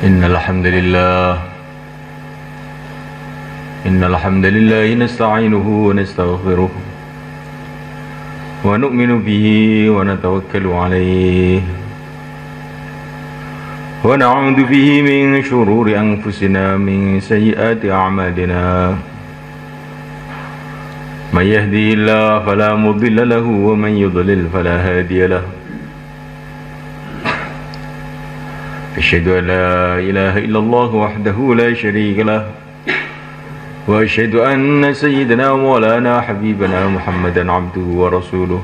إن الحمد لله نستعينه ونستغفره ونؤمن به ونتوكل عليه ونعوذ به من شرور أنفسنا من سيئات أعمالنا من يهده الله فلا مضل له ومن يضلل فلا هادي له أشهد أن لا إله إلا الله وحده لا شريك له وأشهد أن سيدنا ومولانا حبيبنا محمدا عبده ورسوله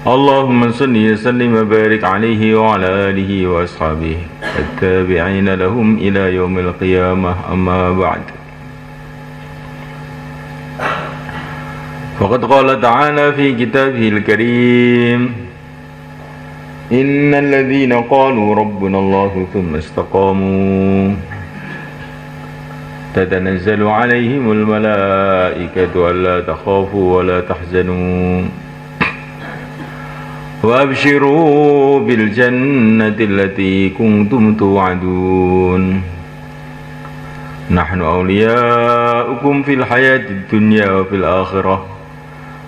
اللهم صل وسلم وبارك عليه وعلى آله وأصحابه التابعين لهم إلى يوم القيامة أما بعد فقد قال تعالى في كتابه الكريم إن الذين قالوا ربنا الله ثم استقاموا تتنزل عليهم الملائكة ألا تخافوا ولا تحزنوا وأبشروا بالجنة التي كنتم توعدون نحن أولياؤكم في الحياة الدنيا وفي الآخرة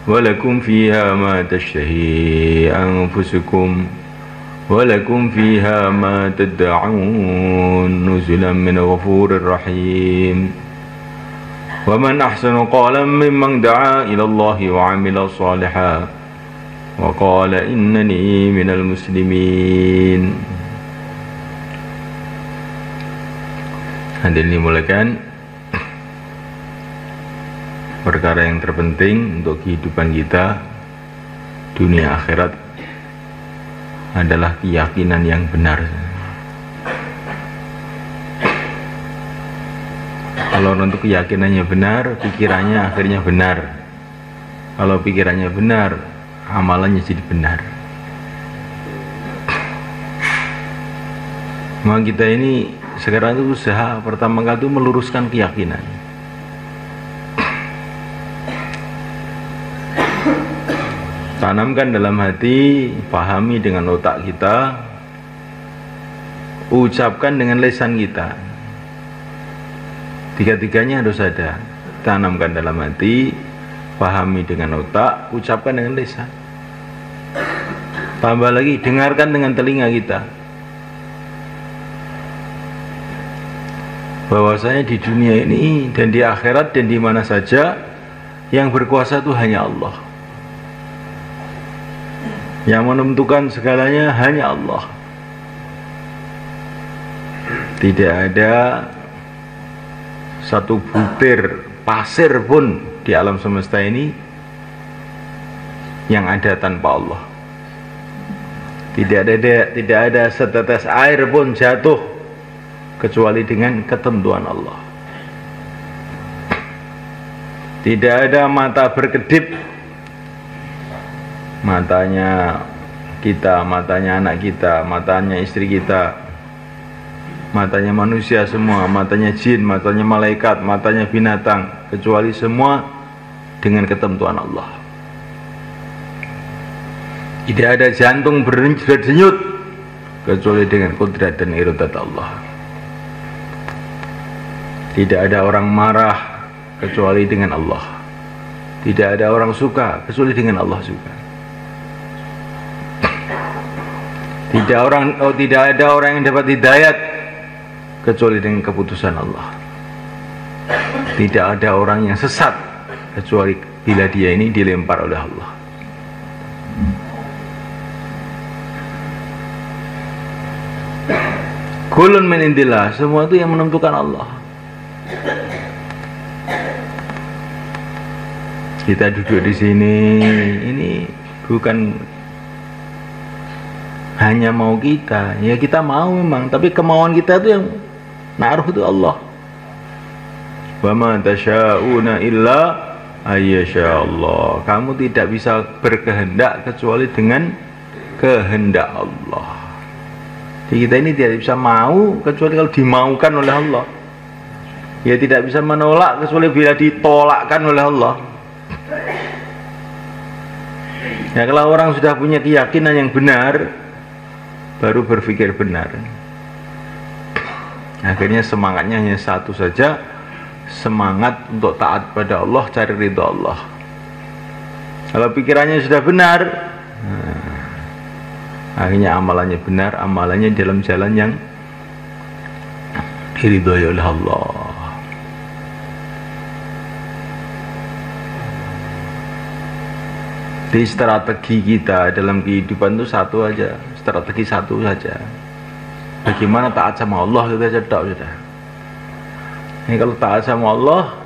ولكم فيها ما تشتهي أنفسكم ولكم فيها ما تدعون نزلا من غفور رحيم ومن أحسن قولا ممن دعا إلى الله وعمل صالحا وقال إنني من المسلمين. Hadirin dimuliakan, perkara yang terpenting untuk kehidupan kita dunia akhirat adalah keyakinan yang benar. Kalau untuk keyakinannya benar, pikirannya akhirnya benar. Kalau pikirannya benar, amalannya jadi benar. Maka kita ini sekarang itu usaha pertama kali itu meluruskan keyakinan. Tanamkan dalam hati, pahami dengan otak kita, ucapkan dengan lisan kita. Tiga-tiganya harus ada. Tanamkan dalam hati, pahami dengan otak, ucapkan dengan lisan. Tambah lagi, dengarkan dengan telinga kita. Bahwasanya di dunia ini dan di akhirat dan di mana saja yang berkuasa itu hanya Allah. Yang menentukan segalanya hanya Allah. Tidak ada satu butir pasir pun di alam semesta ini yang ada tanpa Allah. Tidak ada setetes air pun jatuh kecuali dengan ketentuan Allah. Tidak ada mata berkedip, matanya kita, matanya anak kita, matanya istri kita, matanya manusia semua, matanya jin, matanya malaikat, matanya binatang, kecuali semua dengan ketentuan Allah. Tidak ada jantung berdenyut kecuali dengan kudrat dan iradat Allah. Tidak ada orang marah kecuali dengan Allah. Tidak ada orang suka kecuali dengan Allah suka. Tidak ada orang yang dapat hidayat kecuali dengan keputusan Allah. Tidak ada orang yang sesat kecuali bila dia ini dilempar oleh Allah. Kullun min indillah, semua itu yang menentukan Allah. Kita duduk di sini, ini bukan hanya mau kita, ya kita mau memang, tapi kemauan kita itu yang naruh itu Allah. Wa ma tasyauna illa ayyasha Allah. Kamu tidak bisa berkehendak kecuali dengan kehendak Allah. Jadi kita ini tidak bisa mau kecuali kalau dimaukan oleh Allah. Ya tidak bisa menolak kecuali bila ditolakkan oleh Allah. Ya kalau orang sudah punya keyakinan yang benar, baru berpikir benar. Akhirnya semangatnya hanya satu saja, semangat untuk taat pada Allah, cari ridha Allah. Kalau pikirannya sudah benar, akhirnya amalannya benar, amalannya dalam jalan yang diridhoi oleh Allah. Di strategi kita dalam kehidupan itu satu aja, strategi satu saja. Bagaimana taat sama Allah, kita cedak sudah. Ini kalau taat sama Allah,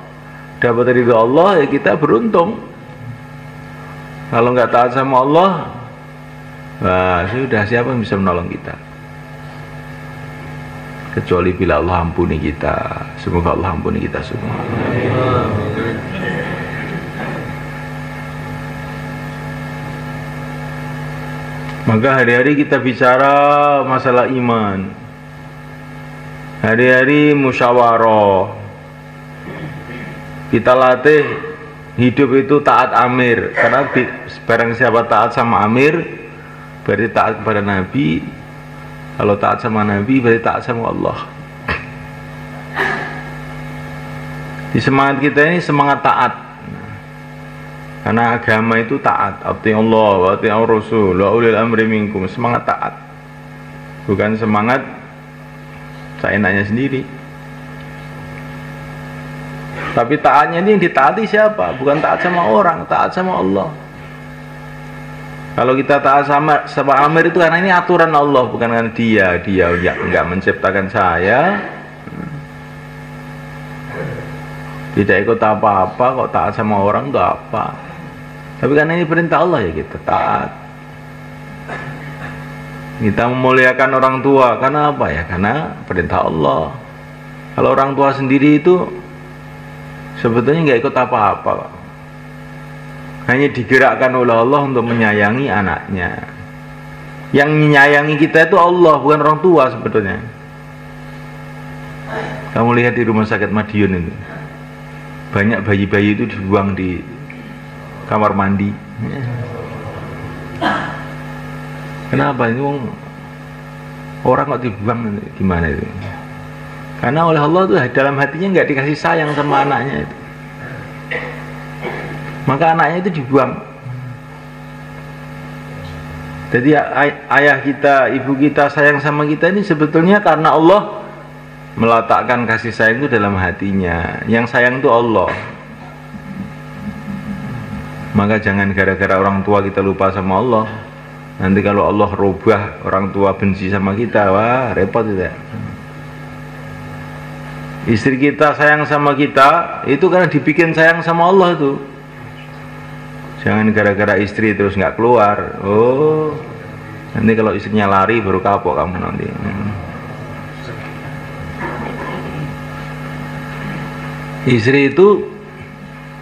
dapat ridha Allah, ya kita beruntung. Kalau nggak taat sama Allah, wah sudah, siapa yang bisa menolong kita? Kecuali bila Allah ampuni kita. Semoga Allah ampuni kita semua. Maka hari-hari kita bicara masalah iman, hari-hari musyawarah, kita latih hidup itu taat amir. Karena barang siapa taat sama amir, berarti taat kepada Nabi. Kalau taat sama Nabi, berarti taat sama Allah. Di semangat kita ini semangat taat. Karena agama itu taat. Ati Allah wa ati Rasul wa ulil amri minkum. Semangat taat, bukan semangat seenaknya sendiri. Tapi taatnya ini yang ditaati siapa? Bukan taat sama orang, taat sama Allah. Kalau kita taat sama amir itu karena ini aturan Allah, bukan karena dia enggak menciptakan saya. Tidak ikut apa-apa, kok taat sama orang itu apa? Tapi karena ini perintah Allah, ya kita taat. Kita memuliakan orang tua karena apa ya? Karena perintah Allah. Kalau orang tua sendiri itu sebetulnya nggak ikut apa-apa, hanya digerakkan oleh Allah untuk menyayangi anaknya. Yang menyayangi kita itu Allah, bukan orang tua sebetulnya. Kamu lihat di rumah sakit Madiun ini, banyak bayi-bayi itu dibuang di kamar mandi. Kenapa ini orang kok dibuang, gimana itu? Karena oleh Allah tuh dalam hatinya nggak dikasih sayang sama anaknya itu, maka anaknya itu dibuang. Jadi ayah kita, ibu kita sayang sama kita ini sebetulnya karena Allah meletakkan kasih sayang itu dalam hatinya. Yang sayang itu Allah. Maka jangan gara-gara orang tua kita lupa sama Allah. Nanti kalau Allah rubah, orang tua benci sama kita, wah repot itu ya. Istri kita sayang sama kita itu karena dibikin sayang sama Allah itu. Jangan gara-gara istri terus nggak keluar. Oh, nanti kalau istrinya lari baru kapok kamu nanti. Istri itu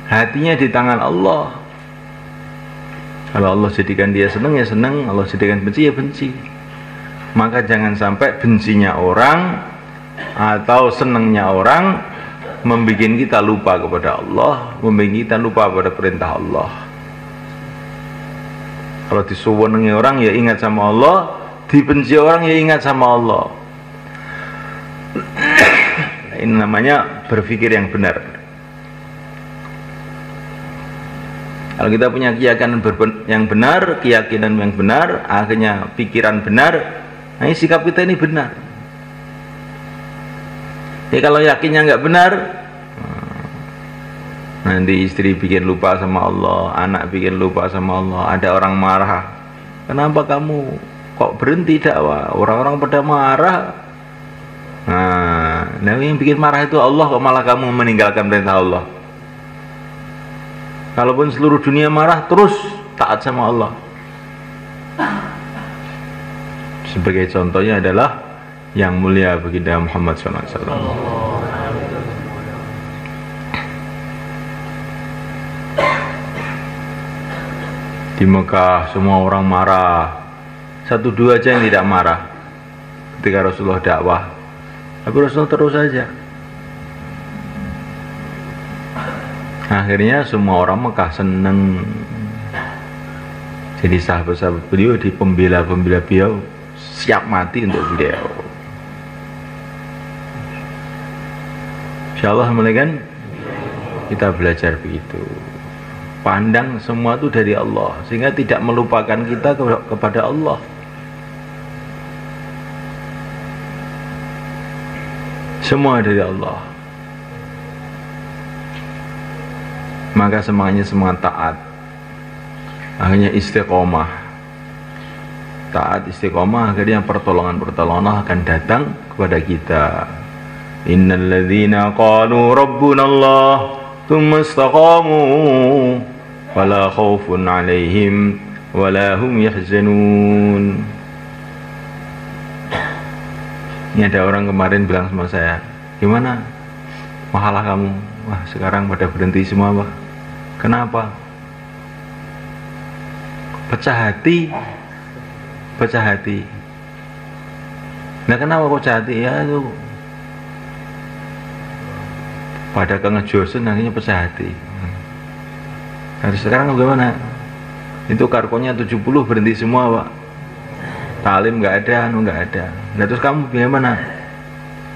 hatinya di tangan Allah. Kalau Allah jadikan dia senang ya senang, Allah jadikan benci ya benci. Maka jangan sampai bencinya orang atau senangnya orang membuat kita lupa kepada Allah, membuat kita lupa pada perintah Allah. Kalau disuwenengi orang ya ingat sama Allah, dibenci orang ya ingat sama Allah. Ini namanya berpikir yang benar. Kalau kita punya keyakinan yang benar, keyakinan yang benar, akhirnya pikiran benar, nah ini sikap kita ini benar. Ya kalau yakinnya nggak benar, nanti istri bikin lupa sama Allah, anak bikin lupa sama Allah, ada orang marah. Kenapa kamu kok berhenti dakwah? Orang-orang pada marah. Nah, yang bikin marah itu Allah, kok malah kamu meninggalkan perintah Allah? Kalaupun seluruh dunia marah, terus taat sama Allah. Sebagai contohnya adalah yang mulia baginda Muhammad SAW. Di Mekah semua orang marah, satu dua aja yang tidak marah ketika Rasulullah dakwah, tapi Rasulullah terus saja. Akhirnya semua orang Mekah seneng. Jadi sahabat-sahabat beliau, di pembela-pembela beliau siap mati untuk beliau. Insyaallah mulai kan kita belajar begitu. Pandang semua itu dari Allah, sehingga tidak melupakan kita kepada Allah. Semua dari Allah. Maka semuanya semua taat. Akhirnya istiqomah. Taat istiqomah, akhirnya pertolongan akan datang kepada kita. Innal ladzina qalu rabbuna Allah tsumma istaqamu fala khaufun 'alaihim wala hum yahzanun. Ini ada orang kemarin bilang sama saya, gimana mahalah kamu? Wah, sekarang pada berhenti semua, Pak. Kenapa? Pecah hati. Nah, kenapa kok pecah hati? Ya itu pada kengejosen akhirnya pecah hati. Nah, sekarang bagaimana? Itu karkonya 70 berhenti semua, Pak. Talim nggak ada, nggak ada. Nah, terus kamu bagaimana?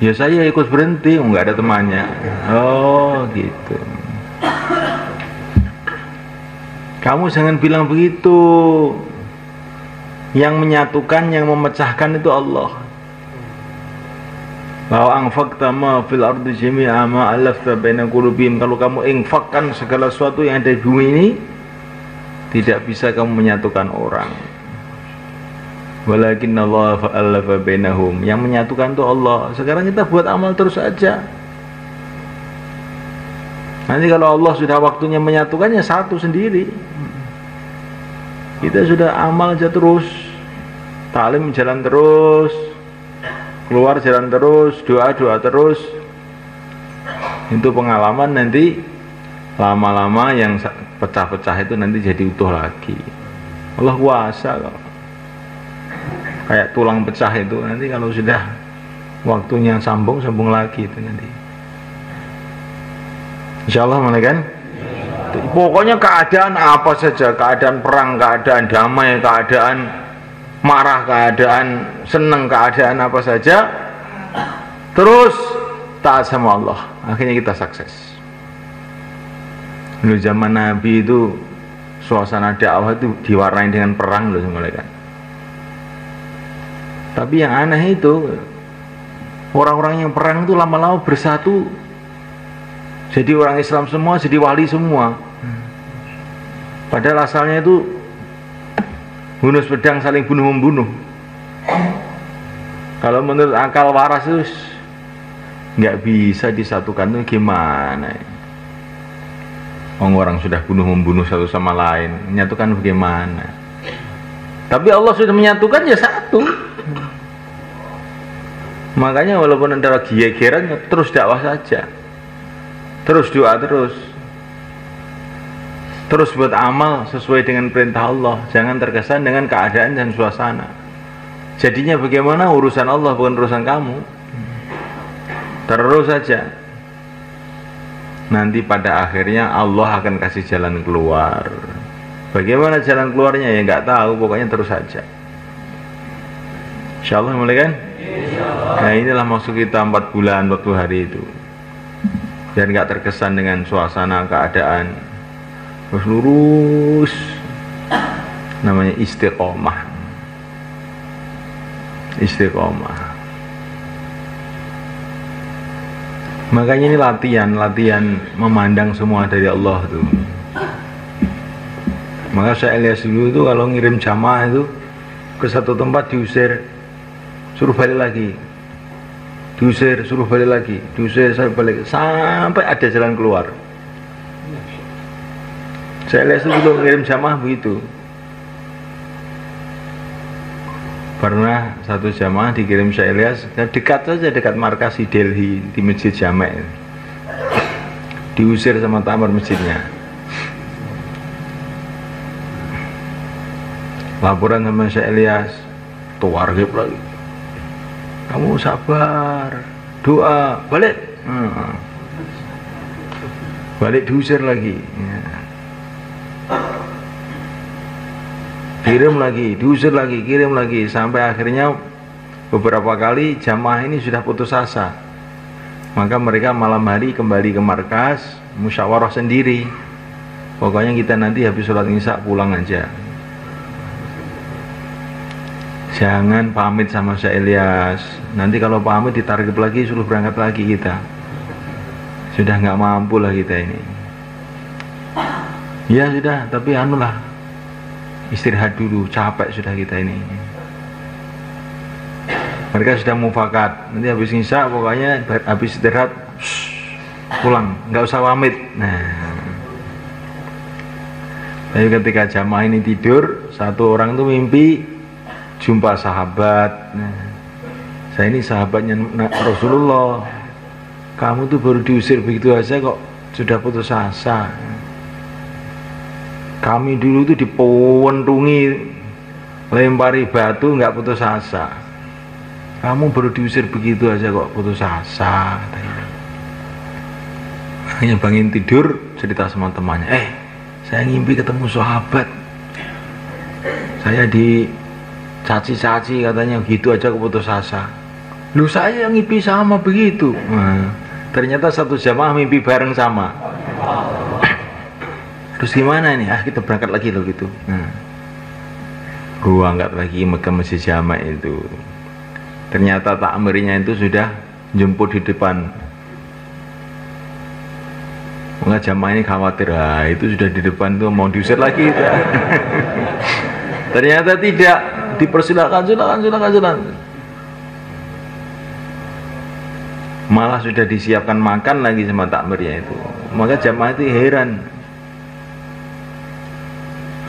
Ya saya ikut berhenti, nggak ada temannya. Oh gitu. Kamu jangan bilang begitu. Yang menyatukan, yang memecahkan itu Allah. Bahwa anfaqta ma fil ardi jami'a ma alafta baina qulubihim. Kalau kamu infakkan segala sesuatu yang ada di bumi ini, tidak bisa kamu menyatukan orang. Walakinna Allah fa'alafa bainahum. Yang menyatukan itu Allah. Sekarang kita buat amal terus saja. Nanti kalau Allah sudah waktunya menyatukannya, satu sendiri. Kita sudah amal aja terus, talim jalan terus, keluar jalan terus, doa terus. Itu pengalaman, nanti lama-lama yang pecah-pecah itu nanti jadi utuh lagi. Allah kuasa kok. Kayak tulang pecah itu, nanti kalau sudah waktunya sambung lagi itu nanti. Insyaallah mana kan? Pokoknya keadaan apa saja, keadaan perang, keadaan damai, keadaan marah, keadaan senang, keadaan apa saja, terus taat sama Allah, akhirnya kita sukses. Dulu zaman Nabi itu suasana dakwah itu diwarnai dengan perang loh semuanya kan. Tapi yang aneh itu orang-orang yang perang itu lama-lama bersatu, jadi orang Islam semua, jadi wali semua. Padahal asalnya itu hunus pedang saling bunuh-membunuh. Kalau menurut akal waras itu nggak bisa disatukan, itu gimana? Orang sudah bunuh-membunuh satu sama lain, menyatukan bagaimana? Tapi Allah sudah menyatukan ya satu. Makanya walaupun ada gegeran, terus dakwah saja, terus doa terus buat amal sesuai dengan perintah Allah. Jangan terkesan dengan keadaan dan suasana. Jadinya bagaimana? Urusan Allah, bukan urusan kamu. Terus saja. Nanti pada akhirnya Allah akan kasih jalan keluar. Bagaimana jalan keluarnya ya nggak tahu, pokoknya terus saja. Insyaallah mulai kan? Nah, inilah maksud kita 4 bulan 40 hari itu. Dan nggak terkesan dengan suasana keadaan. Terus lurus, namanya istiqomah. Makanya ini latihan memandang semua dari Allah tuh. Maka saya lihat dulu itu kalau ngirim jamaah itu ke satu tempat diusir, suruh balik lagi, diusir, suruh balik lagi, diusir, saya balik sampai ada jalan keluar. Saya lihat itu juga ngirim jamaah begitu. Pernah satu jamaah dikirim saya lihat dekat saja, dekat markas di Delhi, di Masjid Jami'. Diusir sama tamar masjidnya. Laporan sama saya Elias, tuargib lagi. Kamu sabar, doa, balik. Balik diusir lagi. Ya. Kirim lagi, diusir lagi, kirim lagi, sampai akhirnya beberapa kali jamaah ini sudah putus asa. Maka mereka malam hari kembali ke markas, musyawarah sendiri. Pokoknya kita nanti habis sholat isya pulang aja. Jangan pamit sama Syekh Ilyas. Nanti kalau pamit ditarik lagi, suruh berangkat lagi kita. Sudah nggak mampu lah kita ini. Ya sudah, tapi anulah, istirahat dulu, capek sudah kita ini. Mereka sudah mufakat, nanti habis isya pokoknya habis istirahat pulang, nggak usah pamit. Nah, tapi ketika jamaah ini tidur, satu orang tuh mimpi jumpa sahabat. Nah, saya ini sahabatnya Rasulullah, kamu tuh baru diusir begitu aja kok sudah putus asa. Kami dulu tuh dipentungi, lempari batu nggak putus asa. Kamu baru diusir begitu aja kok putus asa. Hanya bangun tidur cerita sama temannya, saya ngimpi ketemu sahabat. Saya dicaci-caci katanya gitu aja kok putus asa. Lu saya ngimpi sama begitu. Nah, ternyata satu jamaah mimpi bareng sama. Terus gimana ini? Kita berangkat lagi loh gitu. Nah, gua angkat lagi ke masjid jamaah itu. Ternyata takmirnya itu sudah jemput di depan. Maka jamaah ini khawatir, itu sudah di depan tuh mau diusir lagi. Ternyata tidak, dipersilakan, silakan. Malah sudah disiapkan makan lagi sama takmirnya itu. Maka jamaah itu heran.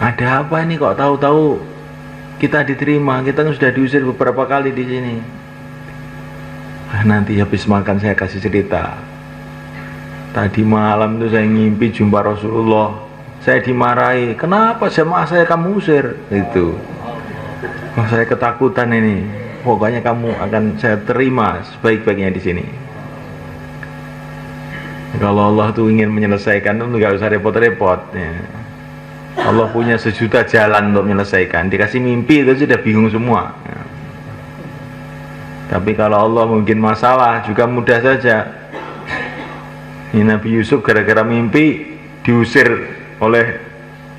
Ada apa ini kok tahu-tahu kita diterima? Kita kan sudah diusir beberapa kali di sini. Nanti habis makan saya kasih cerita. Tadi malam itu saya ngimpi jumpa Rasulullah. Saya dimarahi. Kenapa jamaah saya kamu usir? Itu. Saya ketakutan ini. Pokoknya kamu akan saya terima sebaik-baiknya di sini. Kalau Allah tuh ingin menyelesaikan, tuh nggak usah repot-repot. Ya. Allah punya sejuta jalan untuk menyelesaikan. Dikasih mimpi itu sudah bingung semua. Ya. Tapi kalau Allah mungkin masalah juga mudah saja. Ini Nabi Yusuf gara-gara mimpi diusir oleh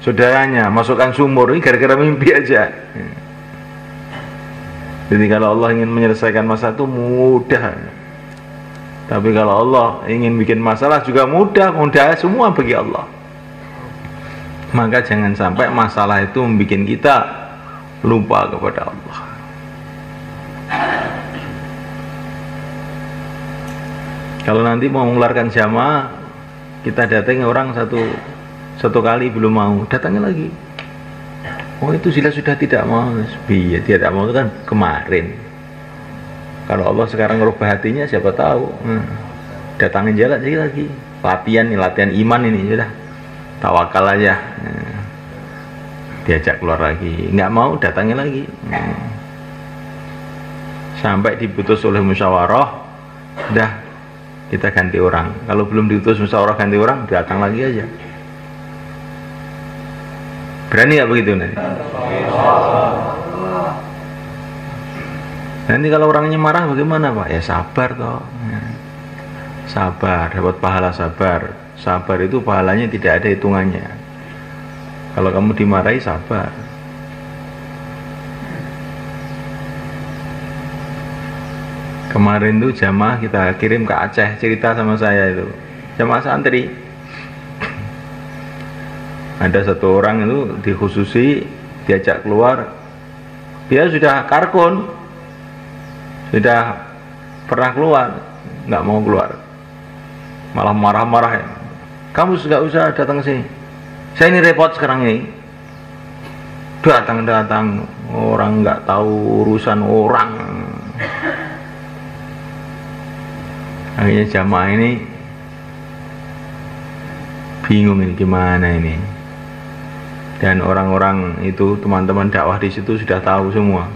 saudaranya, masukkan sumur. Ini gara-gara mimpi aja. Ya. Jadi kalau Allah ingin menyelesaikan masalah itu mudah. Tapi kalau Allah ingin bikin masalah juga mudah semua bagi Allah. Maka jangan sampai masalah itu membuat kita lupa kepada Allah. Kalau nanti mau mengeluarkan jamaah, kita datangi orang satu kali belum mau, datangi lagi. Oh itu sudah tidak mau. Iya tidak mau itu kan kemarin. Kalau Allah sekarang merubah hatinya siapa tahu. Datangin jalan lagi. Latihan iman ini sudah. Tawakal aja. Diajak keluar lagi. Nggak mau datangin lagi. Sampai diputus oleh musyawarah, udah kita ganti orang. Kalau belum diputus musyawarah ganti orang, datang lagi aja. Berani nggak begitu nanti? Nanti kalau orangnya marah bagaimana Pak? Ya sabar toh. Sabar, dapat pahala sabar. Sabar itu pahalanya tidak ada hitungannya. Kalau kamu dimarahi sabar. Kemarin tuh jamaah kita kirim ke Aceh, cerita sama saya itu. Jamaah santri. Ada satu orang itu dikhususi diajak keluar. Dia sudah karkun. Sudah pernah keluar, nggak mau keluar. Malah marah-marah ya. Kamu nggak usah datang sini. Saya ini repot sekarang ini. Datang orang nggak tahu urusan orang. Akhirnya jamaah ini bingung ini gimana ini. Dan orang-orang itu teman-teman dakwah di situ sudah tahu semua.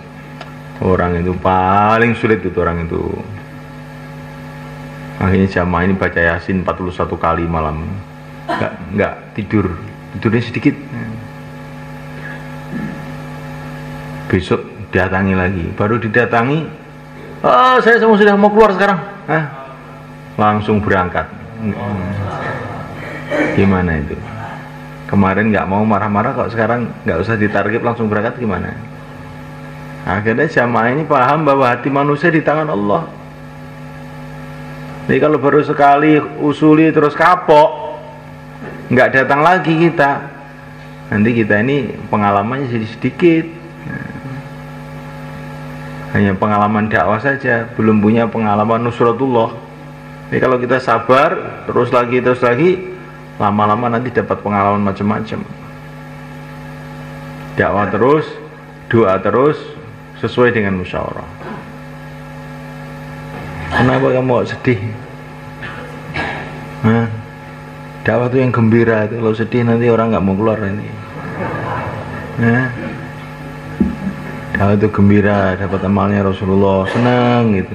Orang itu paling sulit itu orang itu. Akhirnya jamaah ini baca Yasin 41 kali malam. Enggak tidurnya sedikit. Besok datangi lagi, baru didatangi. Saya sudah mau keluar sekarang. langsung berangkat. Gimana itu? Kemarin nggak mau marah-marah, kok sekarang nggak usah ditarget langsung berangkat, gimana? Akhirnya jamaah ini paham bahwa hati manusia di tangan Allah. Jadi kalau baru sekali usuli terus kapok, nggak datang lagi kita, nanti kita ini pengalamannya sedikit, hanya pengalaman dakwah saja, belum punya pengalaman nusratullah. Jadi kalau kita sabar terus lagi, lama-lama nanti dapat pengalaman macam-macam. Dakwah terus, doa terus, sesuai dengan musyawarah. Kenapa kamu sedih? Hah? Dakwah itu yang gembira, itu kalau sedih nanti orang nggak mau keluar ini. Hah? Dakwah itu gembira, dapat amalnya Rasulullah, senang gitu.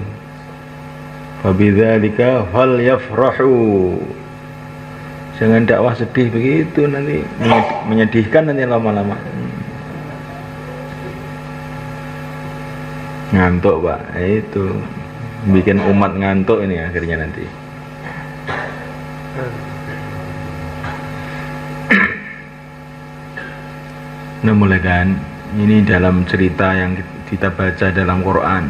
Fabidzalika falyafrahu. Jangan dakwah sedih begitu, nanti menyedihkan nanti lama-lama. Ngantuk Pak, itu bikin umat ngantuk ini akhirnya nanti. Nah mulai kan, ini dalam cerita yang kita baca dalam Quran,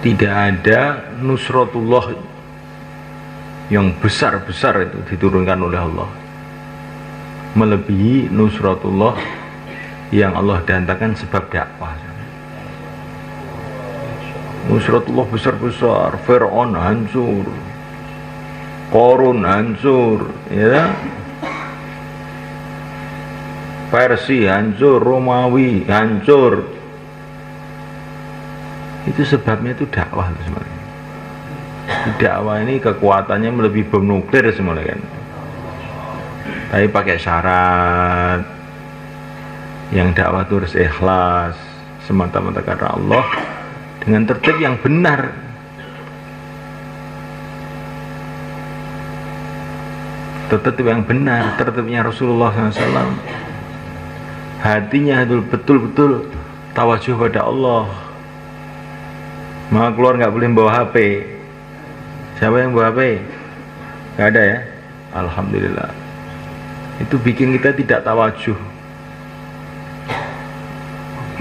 tidak ada nusratullah yang besar-besar itu diturunkan oleh Allah, melebihi nusratullah yang Allah datangkan sebab dakwah. Nusratullah besar-besar, Fir'aun hancur, Qarun hancur, ya, Persia hancur, Romawi hancur. Itu sebabnya itu dakwah sebenarnya. Dakwah ini kekuatannya melebihi bom nuklir semuanya kan. Tapi pakai syarat, yang dakwah itu harus ikhlas semata-mata karena Allah, dengan tertib yang benar. Tertib yang benar, tertibnya Rasulullah SAW. Hatinya itu betul-betul tawajuh pada Allah. Maka keluar nggak boleh bawa HP. Siapa yang bawa HP? Nggak ada ya? Alhamdulillah. Itu bikin kita tidak tawajuh,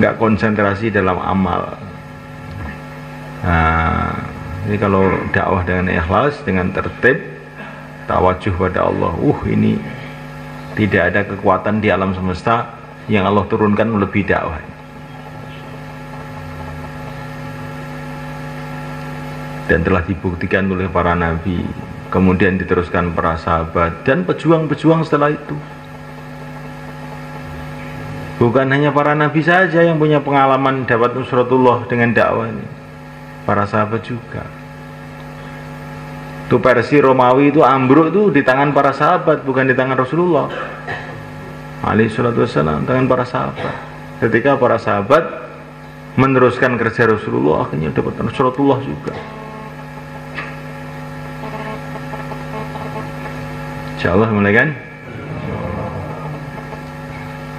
nggak konsentrasi dalam amal. Nah, ini kalau dakwah dengan ikhlas, dengan tertib, tawajuh pada Allah, ini tidak ada kekuatan di alam semesta yang Allah turunkan melebihi dakwah. Dan telah dibuktikan oleh para nabi, kemudian diteruskan para sahabat dan pejuang-pejuang setelah itu. Bukan hanya para nabi saja yang punya pengalaman dapat nusratullah dengan dakwah ini, para sahabat juga. Itu Persia Romawi itu ambruk itu di tangan para sahabat, bukan di tangan Rasulullah alaihi salatu wassalam, tangan para sahabat. Ketika para sahabat meneruskan kerja Rasulullah, akhirnya dapat nusratullah juga. Insyaallah mulai kan?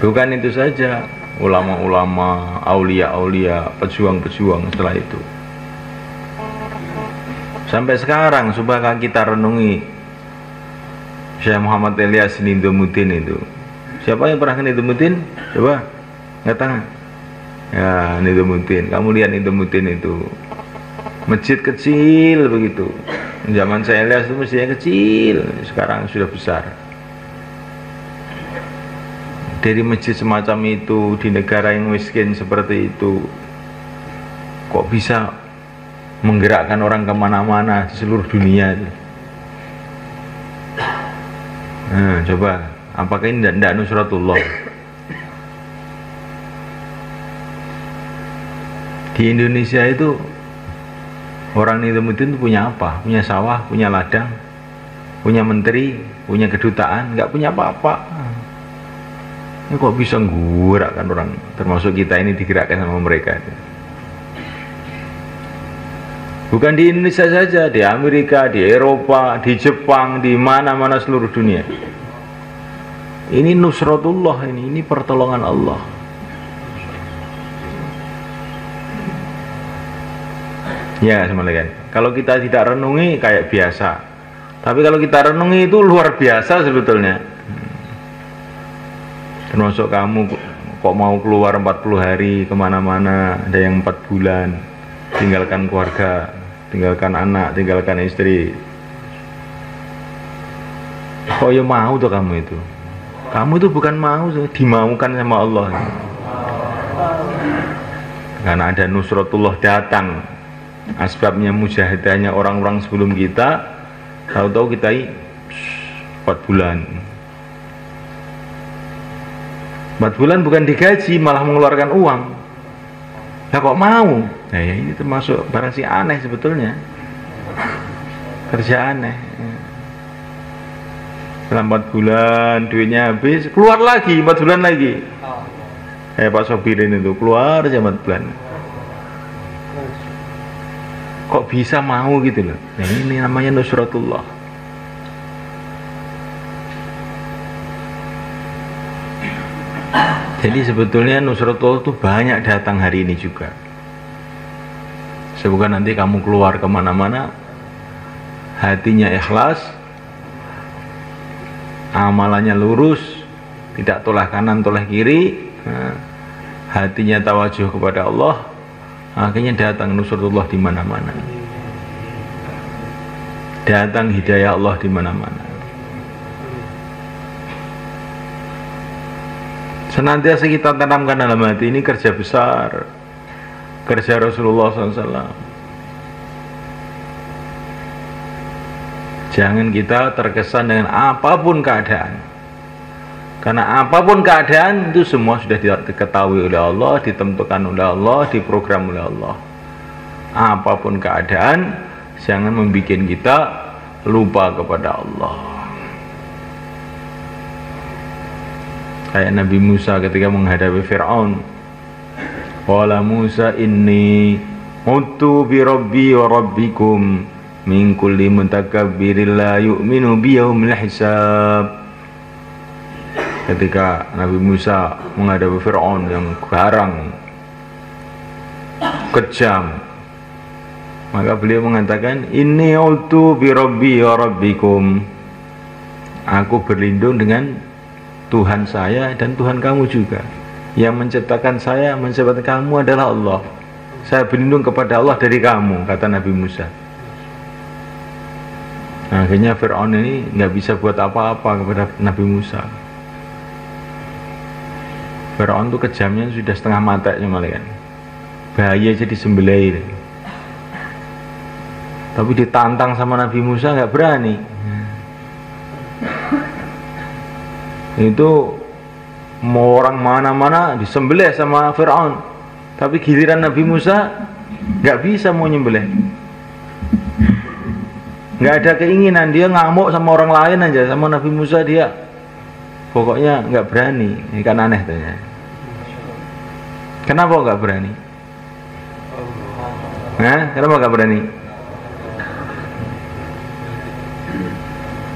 Bukan itu saja, ulama-ulama, aulia-aulia, pejuang-pejuang setelah itu. Sampai sekarang, coba kita renungi Syekh Muhammad Ilyas Nindumuddin itu. Siapa yang pernah ke Nindumuddin? Coba, angkat tangan. Ya, Nindumuddin. Kamu lihat Nindumuddin itu. Masjid kecil begitu. Zaman saya Ilyas itu masjidnya kecil, sekarang sudah besar. Dari masjid semacam itu di negara yang miskin seperti itu, kok bisa menggerakkan orang kemana-mana di seluruh dunia itu? Nah, coba, apakah ini tidak nusratullah? Di Indonesia itu orang Nindumuddin itu punya apa? Punya sawah, punya ladang, punya menteri, punya kedutaan, nggak punya apa-apa. Ini kok bisa menggerakkan orang, termasuk kita ini digerakkan sama mereka. Bukan di Indonesia saja, di Amerika, di Eropa, di Jepang, di mana-mana seluruh dunia. Ini nusratullah, ini pertolongan Allah. Ya, kan. Kalau kita tidak renungi kayak biasa. Tapi kalau kita renungi itu luar biasa sebetulnya. Termasuk kamu kok mau keluar 40 hari kemana-mana, ada yang 4 bulan, tinggalkan keluarga, tinggalkan anak, tinggalkan istri. Kok ya mau tuh kamu itu? Kamu itu bukan mau, dimaukan sama Allah. Karena ada nusratullah datang. Asbabnya mujahadahnya orang-orang sebelum kita, tahu-tahu kita 4 bulan. 4 bulan bukan digaji, malah mengeluarkan uang. Nah kok mau? Nah ya ini termasuk barang si aneh sebetulnya. Kerja aneh. Setelah 4 bulan duitnya habis, keluar lagi 4 bulan lagi. Pak Sobirin itu keluar aja 4 bulan. Kok bisa mau gitu loh. Nah ini namanya nusratullah. Jadi sebetulnya nusratullah itu banyak datang hari ini juga. Semoga nanti kamu keluar kemana-mana, hatinya ikhlas, amalannya lurus, tidak toleh kanan toleh kiri, hatinya tawajuh kepada Allah, akhirnya datang nusratullah di mana-mana, datang hidayah Allah di mana-mana. Senantiasa kita tanamkan dalam hati ini kerja besar, kerja Rasulullah SAW. Jangan kita terkesan dengan apapun keadaan, karena apapun keadaan itu semua sudah diketahui oleh Allah, ditentukan oleh Allah, diprogram oleh Allah. Apapun keadaan, jangan membuat kita lupa kepada Allah. Kayak Nabi Musa ketika menghadapi Fir'aun, qala Musa inni mutu bi rabbi wa rabbikum min kulli mutakabbirin la yu'minu bi yaumil hisab. Ketika Nabi Musa menghadapi Fir'aun yang garang, kejam, maka beliau mengatakan, inni a'udzu bi rabbi wa rabbikum, aku berlindung dengan Tuhan saya dan Tuhan kamu juga. Yang menciptakan saya, menciptakan kamu adalah Allah. Saya berlindung kepada Allah dari kamu, kata Nabi Musa. Nah, akhirnya Fir'aun ini nggak bisa buat apa-apa kepada Nabi Musa. Fir'aun itu kejamnya sudah setengah mata malah kan. Bahaya jadi disembelih. Tapi ditantang sama Nabi Musa nggak berani. Itu mau orang mana-mana disembelih sama Fir'aun, tapi giliran Nabi Musa nggak bisa mau nyembelih, nggak ada keinginan, dia ngamuk sama orang lain aja, sama Nabi Musa dia pokoknya nggak berani. Ini kan aneh tanya. Kenapa nggak berani? Kenapa nggak berani?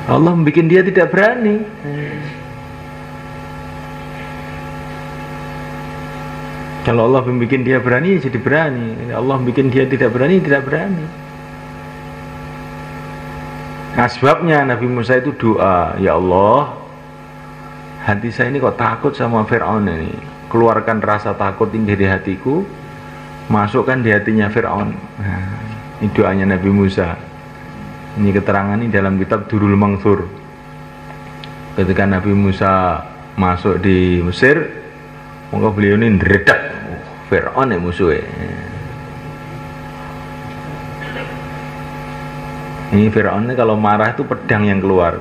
Allah membuat dia tidak berani. Kalau Allah membuat dia berani, jadi berani. Allah membuat dia tidak berani, tidak berani. Nah, sebabnya Nabi Musa itu doa, ya Allah, hati saya ini kok takut sama Fir'aun ini. Keluarkan rasa takut ini dari hatiku, masukkan di hatinya Fir'aun. Nah, ini doanya Nabi Musa. Ini keterangan ini dalam kitab Durul Mansur. Ketika Nabi Musa masuk di Mesir, maka beliau ini ngeredak Fir'aun yang musuhnya. Ini Fir'aun ini kalau marah itu pedang yang keluar.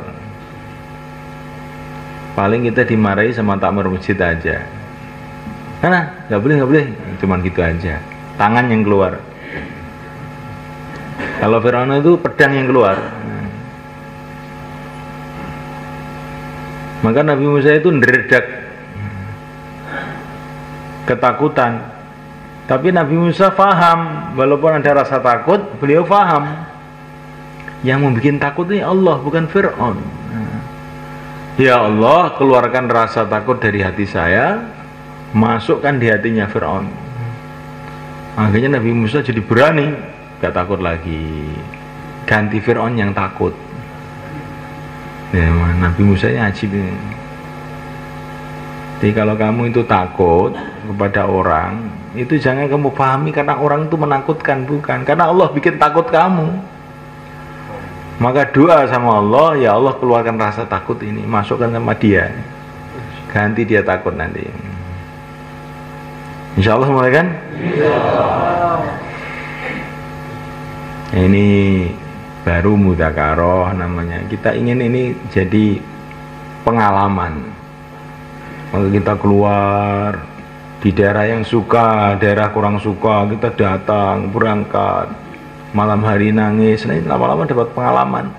Paling kita dimarahi sama takmir masjid aja. Karena nggak boleh, cuman gitu aja. Tangan yang keluar. Kalau Fir'aun itu pedang yang keluar. Maka Nabi Musa itu ngeredak ketakutan. Tapi Nabi Musa faham, walaupun ada rasa takut, beliau faham. Yang membuat takut ini Allah, bukan Fir'aun. Ya Allah, keluarkan rasa takut dari hati saya, masukkan di hatinya Fir'aun. Akhirnya Nabi Musa jadi berani gak takut lagi. Ganti Fir'aun yang takut. Ya, Nabi Musa ini ajib ini. Jadi kalau kamu itu takut kepada orang, itu jangan kamu pahami karena orang itu menakutkan, bukan. Karena Allah bikin takut kamu. Maka doa sama Allah, ya Allah keluarkan rasa takut ini, masukkan sama dia. Ganti dia takut nanti. Insya Allah mulai kan? Ini baru mudzakarah namanya. Kita ingin ini jadi pengalaman. Kalau kita keluar di daerah yang suka, daerah kurang suka, kita datang, berangkat, malam hari nangis, nah lama-lama dapat pengalaman.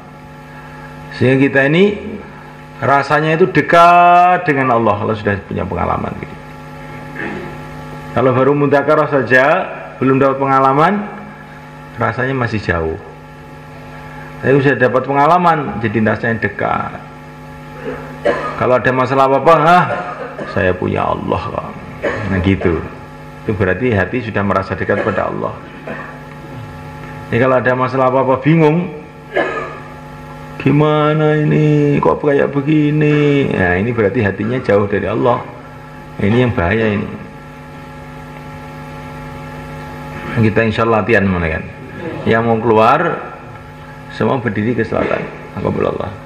Sehingga kita ini rasanya itu dekat dengan Allah kalau sudah punya pengalaman gitu. Kalau baru mudzakarah saja belum dapat pengalaman, rasanya masih jauh. Tapi sudah dapat pengalaman, jadi rasanya dekat. Kalau ada masalah apa-apa, saya punya Allah. Nah gitu. Itu berarti hati sudah merasa dekat pada Allah. Jadi kalau ada masalah apa-apa bingung, gimana ini, kok kayak begini? Nah ini berarti hatinya jauh dari Allah. Ini yang bahaya ini. Kita insya Allah latihan, kan? Yang mau keluar semua berdiri ke selatan. Alhamdulillah.